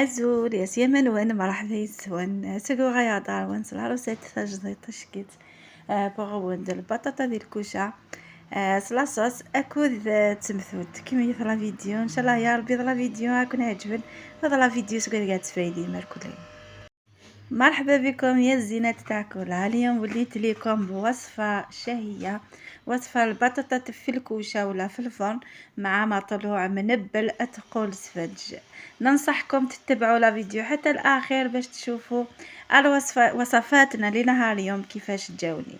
أزول يا سيما وين مرحبا يسون سقو غيا دار وين العروسات تجدي تشكيت بغوند البطاطا ديال الكوشة صلاصوص أكود تمثوت كمية لا فيديو إن شاء الله يا ربي لا فيديو هاكون عجبن هذا لا فيديو سكون قاعد تفايدي مركولين. مرحبا بكم يا الزينات تاعكلها. اليوم وليت ليكم بوصفة شهية، وصفة البطاطا في الكوشة ولا في الفرن مع مطلوع منبل أثقل سفنج. ننصحكم تتبعوا لا فيديو حتى الآخر باش تشوفوا الوصفة وصفاتنا لنهار اليوم كيفاش تجاوني.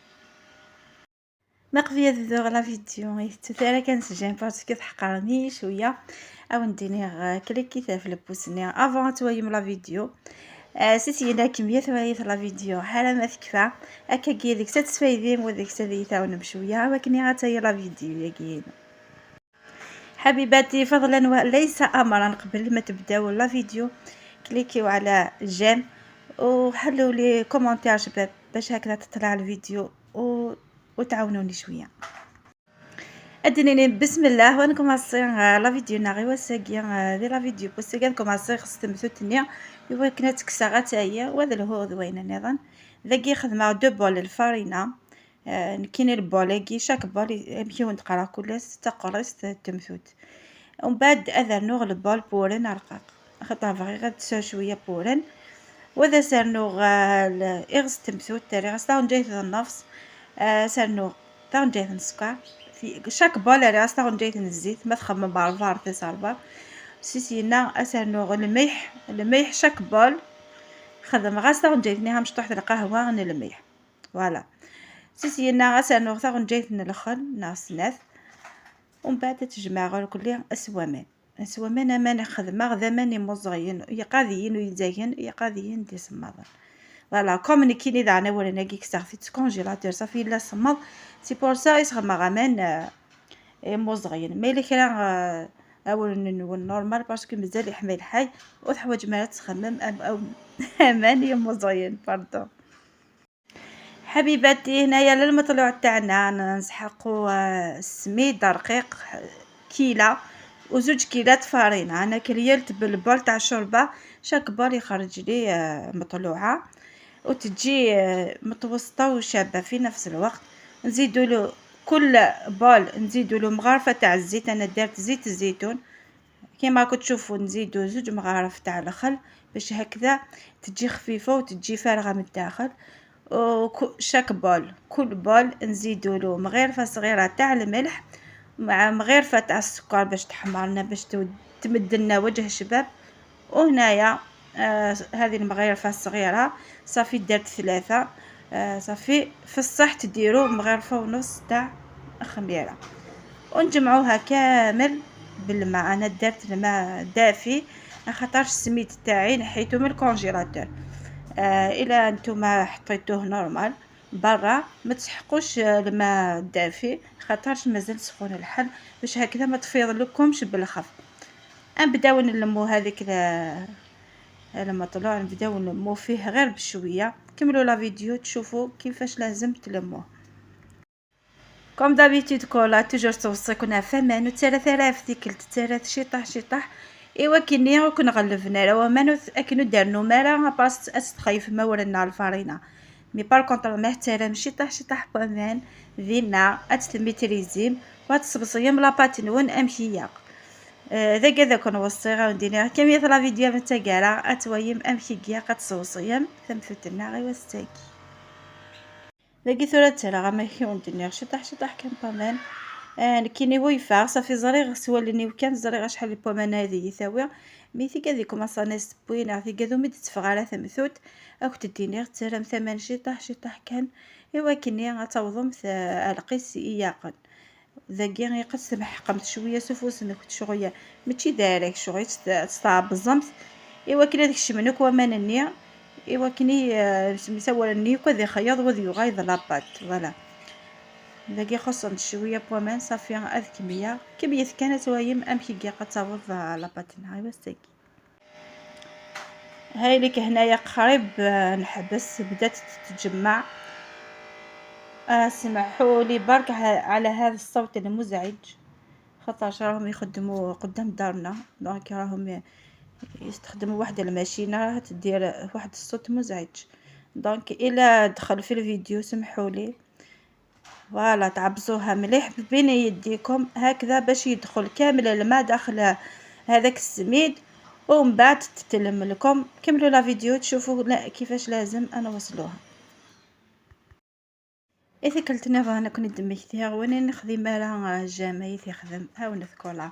مقفية ذوق لا فيديو يتثارى كنسجن باسكو تحقرني شوية او نديني كليكي في البوسني افون تويم لا فيديو. سيتينا كمية ثواني لا فيديو حالا ما تكفى هكا كي ديك تتفايدين وديك تاون بشويه ولكن غاتاي لا فيديو يا كاين حبيباتي. فضلا وليس امرا قبل ما تبداو لا فيديو كليكيو على جيم وحلوا لي كومونتير شباب باش هكذا تطلع الفيديو وتعاونوني شويه. اديني بسم الله ونكماسي لا فيديو ناغي وساقيا دي لا فيديو بوسي كنكماسي خصتمثو تنيا يوا كنا تكسا غاتايا وهذا الهو ذوينا نظن ذاكي خدمه دو بول الفارينه كاين البوليكي شاك بول يمشيو نتقرا كلس تقرص تمثوت ومن بعد اذرنوغ البول بورن رقاق خاطر فغي غتسا شويه بورن وذا سرنوغ اغس تمثوت تاري غستا جايت النفس سرنوغ تاون جايت السكر في شاك بول راستا جايت الزيت ما تخمم بارفار في صاربه سيسينا اسرنوغ الملح شاك بول خدم غاستا جايتني مشطوحه القهوه من الملح فوالا سيسينا غاسرنوغ تا جايتنا الخل ناس ناس ومن بعد تجمع كل اسوامان امان خدمه غدا ماني مزغين يقاضيين ويزاين يقاضيين دي سماضه فوالا كوم كاين اذا انا ولا ناكي كستغفيت كونجيلاتور صافي لا صمد سي بور سا يسخما غامان مزغين مي اللي كرا اول نورمال باسكو مازال يحمي الحي وحوايج ما تخمم او امان مزغين باردون. حبيباتي هنايا للمطلوع تاعنا نسحقوا السميد رقيق كيله وزوج كيلات فارينه. انا كريلت بالبول تاع الشوربه شاك بول يخرج لي مطلوعه وتجي متوسطه وشابه في نفس الوقت. نزيدوا له كل بول نزيدوا له مغرفه تاع الزيت. انا درت زيت الزيتون كيما راكم تشوفوا نزيدوا زوج مغارف تاع الخل باش هكذا تجي خفيفه وتجي فارغه من الداخل. شاك بول كل بول نزيدوا له مغرفه صغيره تاع الملح مع مغرفه تاع السكر باش تحمرنا باش تمد لنا وجه شباب. وهنايا هذه المغرفه الصغيره صافي درت ثلاثه صافي في الصح تديروا مغرفه ونص تاع خميره ونجمعوها كامل بالماء. انا درت الماء دافي خاطرش السميد تاعي نحيته من الكونجيلاتور. الى نتوما حطيتوه نورمال برا ما تسحقوش الماء دافي خاطرش مازال سخون الحل باش هكذا ما تفيض لكمش بالخف. نبداو نلمو هذيك لما طلعوا نبداو نلمو فيه غير بشويه. كملوا لا فيديو تشوفوا كيفاش لازم تلموه. كوم دابيتود كولا توجور توصيكنا فمان و 3000 تيكلت 3 شيطح ايوا كيني وكن غلفنا راه ما اكنو دارنو مالا باس استخيف ما ورنا الفارينه مي بار كونطر محترم شيطح بامان فينا اتميتريزيم واتسبصيم لا باتنون امشياق ذا كذا كنوصي غندير كمية لا فيديو من تاكارا اتويم امشياق تصوصيم ثمثتنا غير وستاكي لاقي ثورة ترى غا ماكي وندير شطح كان بامان كيني ويفا صافي زريغ سوالني وكان زريغ شحال البومان هذه يساوي ميثي كذيكم اصانيس بوينا في كذو ميد تفغ على ثمثوت او تديني ترى ثمن شطح كان ايوا كني غتوضم القيس اياقن ذاكي يقسم حقمت شويه سفوس انك شويه ماشي دارك شويه تصاب بالزمت ايوا كنا داك الشمنوك ومان النيه ايوا كني مسول النيه كذا خياض وذي غايض لاباط فوالا ذاكي خصن شويه بومان صافي هاد كميه كانت وايم امشي كاع قتصاوب لاباطين هاي وستيك هاي لك هنايا قريب نحبس بدات تتجمع. سمحوا لي برك على هذا الصوت المزعج خاطر راهم يخدموا قدام دارنا دونك راهم يستخدم واحد الماشينه تدير واحد الصوت مزعج. دونك الا دخل في الفيديو سمحوا لي، فوالا تعبزوها مليح بين يديكم هكذا باش يدخل كامل الماء داخل هذاك السميد، ومن بعد تتلم لكم. كملوا لا فيديو تشوفوا لا كيفاش لازم انا وصلوها. اذا كلتنا فانا كنت دمجتها وانا نخدم على جامعي يخدم او نذكرها.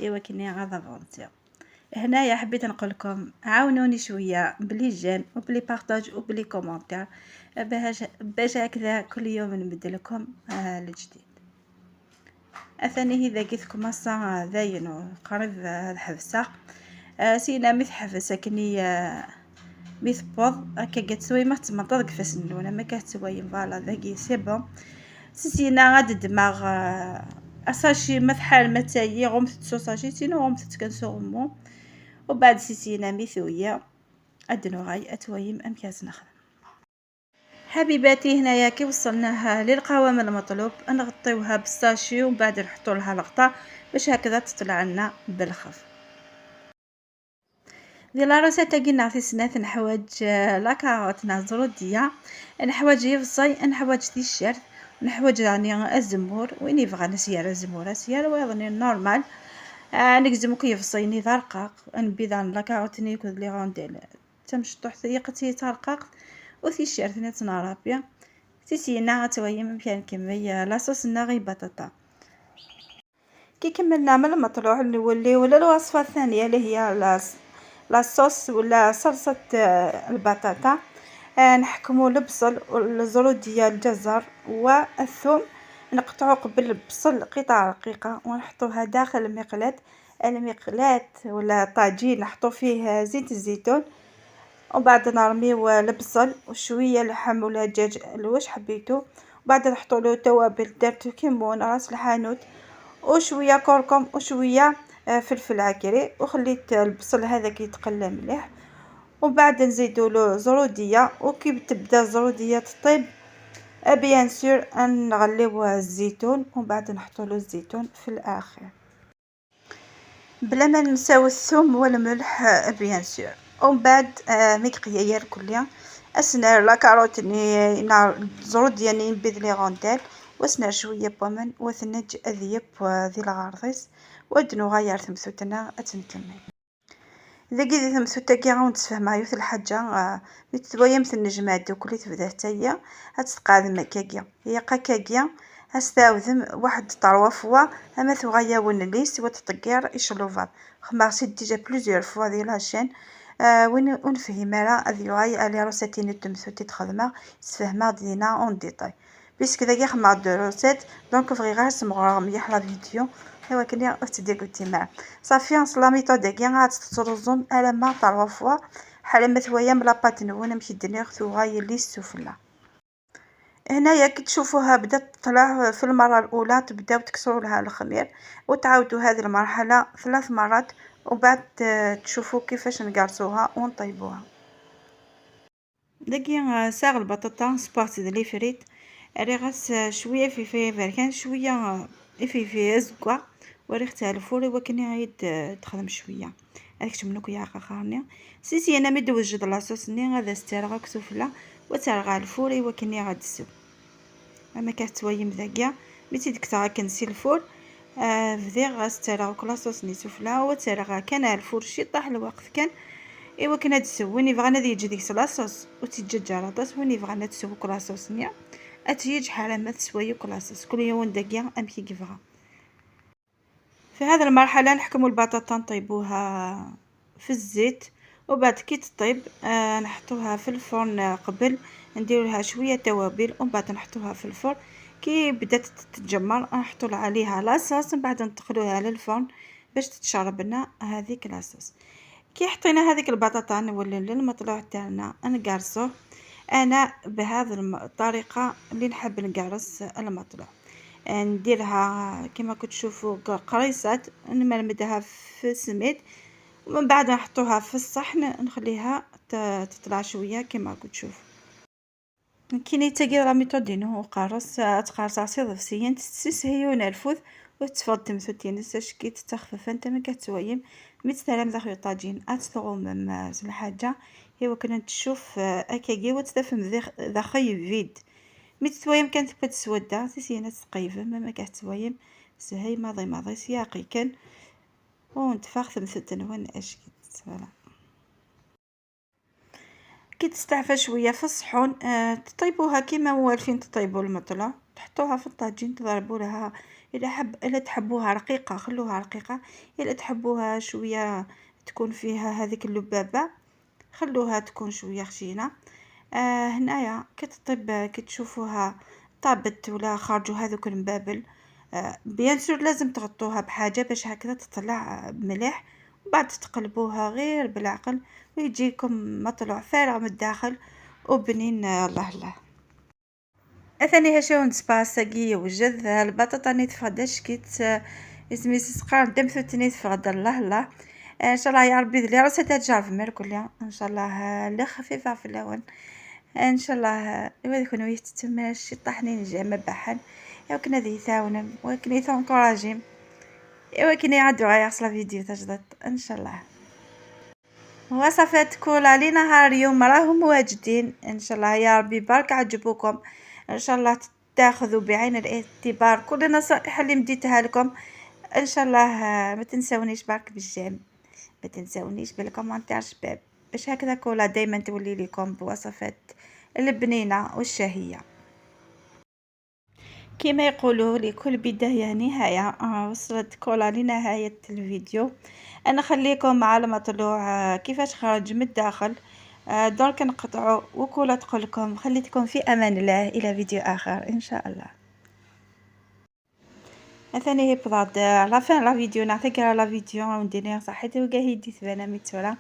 ايوا كني غادا فونتير هنايا حبيت نقول لكم عاونوني شويه بلي جيم وبلي بارطاج وبلي كومونتير باش هكذا كل يوم نبدل لكم الجديد. اثاني اذا قلتلكم اصلا ذاين قريب الحفصه سينا مثحف ساكني مثبوض هكا قد سوي ما تمنطق فسنونا ما كتسوي فوالا ذاكي سي بون سينا غاد الدماغ اساشي مثحال متايي غمت تصوصاشي سينو غمت كنسومو وبعد سيسينا مثويه ادنو غاي اتويم امكاس نخدم. حبيباتي هنايا كي وصلناها للقوام المطلوب نغطيوها بالساشي ومن بعد نحطوا لها الغطاء باش هكذا تطلع لنا بالخف. ديال الرصيد قلنا في سنات نحواج لا كاروت زروديه، نحواج يفصي، نحواج تيشيرت، نحواج يعني الزمور وين يبغى نسير الزمور سير ويظني نورمال. نقزم كيف صيني ذا رقاق نبيضان لا كاروت نيكود لي غونديل تمشطح ثيقتي ترقاق وتيشيرت نتنا رابيه تيسينا غتويا ممكن كمية لاصوص ناغي بطاطا. كي كملنا من المطلوع نولي ولا الوصفه الثانيه اللي هي لاصوص ولا صلصه البطاطا. نحكموا البصل والزرود ديال الجزر والثوم نقطعوا قبل البصل قطع رقيقه ونحطوها داخل المقلاة ولا طاجين نحطو فيه زيت الزيتون وبعد نرميو البصل وشويه لحم ولا دجاج واش حبيتو وبعد نحطوا له توابل درت كمون راس الحانوت وشويه كركم وشويه فلفل عكري وخليت البصل هذا كيتقلى مليح وبعد نزيدوا له زروديه وكي تبدا الزروديه تطيب بيان سور نغليو الزيتون ومن بعد نحطوا له الزيتون في الاخر بلا ما نساو الثوم والملح بيان سور. ومن بعد ميقيا كلها اسنى لا كاروت ني زرود يعني نبيذ لي غونديل واسنى شويه بومن وثنج اذيب ذي الغارضيس ودنو غاير ثمثوتنا اتنكمل اذا قيدي ثمثوتا كي غاون تفهم عيوث الحاجه تتبويم النجمات وكلي تبدا حتى هتتقاد مكاكيا هي قاكاكيا هستاوذم واحد طروه فوا اما ثغايا ونليس وتطقير يشلوفا خمارسي ديجا بلوزيور فوا ديال لاشين وين نفهم راه ذي الي روسيتين التمثوتي تخدمها تفهمها دينا اون ديتاي بيسك داكي خمار دو روسيت دونك فغي غير سمغرا مليح لا فيديو ايوا كني افتدي قلتي معاه صافي نصلا ميطود داكي غاتترزم على ما طروا فوا حال ما ثوايا من لاباط نوانا مشي دنيا ثوغاي لي السفلى. هنايا كي تشوفوها بدات تطلع في المره الاولى تبداو تكسروا لها الخمير وتعاودوا هذه المرحله 3 مرات وبعد تشوفوا كيفاش نقرصوها ونطيبوها. داكي ساغ البطاطا سبارتي لي فريت ريغاس شويه في بركان شويه في زكوا وريختها الفوري وكني عيد تخدم شويه هذاك تمنوك يا خارني سيسي انا مدوج لاصوص ني غادا استرغا كسوفلا وترغى الفوري وكني غادسو اما كتويم ذاكيا متي ديك الساعه كنسي الفور فدي غاسترغ كلاصوص ني سوفلا وترغى كان الفور شي طاح الوقت كان ايوا كنا تسويني بغانا يجي ديك لاصوص وتججراطاس ويني بغانا تسوي كلاصوص نيا اتيج حاله ما تسوي كلاصوص كل يوم داكيا امشي كيفها. في هذه المرحله نحكموا البطاطا نطيبوها في الزيت وبعد كي تطيب نحطوها في الفرن قبل نديروا لها شويه توابل ومن بعد نحطوها في الفرن كي بدات تتجمر نحطوا عليها لاصوص من بعد ندخلوها للفرن باش تتشرب لنا هذيك لاصوص. كي حطينا هذيك البطاطا نولي للمطلوع تاعنا نقرصوه انا بهذه الطريقه اللي نحب نقرص المطلوع نديرها كما كتشوفوا قريصات نمرمدها في السميد ومن بعد نحطوها في الصحن نخليها تطلع شويه كما كتشوف. كاين تاقي راه ميثودين قرص تقرص عصير ضفسيين تسهيون الفوذ وتفض تمثلتين ساش كي تتخفف انت ما كتويم ميت سلام ذا خويا طاجين اتثغو من زل حاجة هو كنا تشوف اكاكي وتستفهم ذا خي فيد ميت سوايم كانت بات سودة سينا تقيفة ما كانت سوايم سهي ماضي سياقي كان ونتفاخ ثمثتن وين اش فوالا. كي تستعفى شويه في الصحون تطيبوها كيما موالفين تطيبوا المطلة، تحطوها في الطاجين تضربوا لها الا تحبوها رقيقه خلوها رقيقه، الا تحبوها شويه تكون فيها هذيك اللبابه خلوها تكون شويه خشينه. هنايا كي تطيب كي تشوفوها طابت ولا خرجوا هذوك المبابل، بيان سور لازم تغطوها بحاجه باش هكذا تطلع مليح، وبعد تقلبوها غير بالعقل ويجيكم مطلوع فارغ من الداخل وبنين. الله الله. اثاني هشاو نسباس كي وجد البطاطا نيت فداش كيت اسمي سقار دم ثوتني فغد. الله الله ان شاء الله يا ربي ذلي راسها تجرب ميركوليا ان شاء الله لا خفيفه في اللون ان شاء الله يكون ويتتم شي طحنين جامع بحال يمكن هذه يثاونا ولكن يثاون كوراجيم ولكن يعدوا غيصلا فيديو تجدد ان شاء الله. وصفات كولا لي نهار اليوم راهم واجدين ان شاء الله يا ربي برك عجبوكم ان شاء الله تاخذوا بعين الاعتبار كل النصائح اللي مديتها لكم ان شاء الله. ما تنسونيش برك بالجيم، ما تنسونيش بالكومنتير شباب باش هكذا كولا دائما تولي لكم بوصفات البنينه والشهيه. كما يقولوا لكل بداية نهاية، وصلت كولا لنهاية الفيديو. انا خليكم مع المطلوع كيفاش خرج من الداخل. درك نقطعوا وكولا تقول لكم خليتكم في امان الله الى فيديو اخر ان شاء الله. ثاني هي بضاد لا فين لا فيديو نعطيك لا فيديو وندير صحيتي وقاهي دي ثبانا ميتورا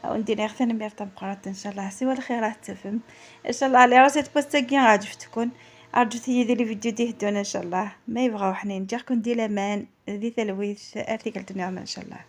وندير ثاني ميرتا مقرات ان شاء الله سوى الخيرات تفهم ان شاء الله. لي راسيت بوستاكين عجبتكم ارجوتي ديري فيديو دي هدونا ان شاء الله ما يبغاو حنين جاكم دي الامان ذي تلويث ارتيكل النعمه ان شاء الله.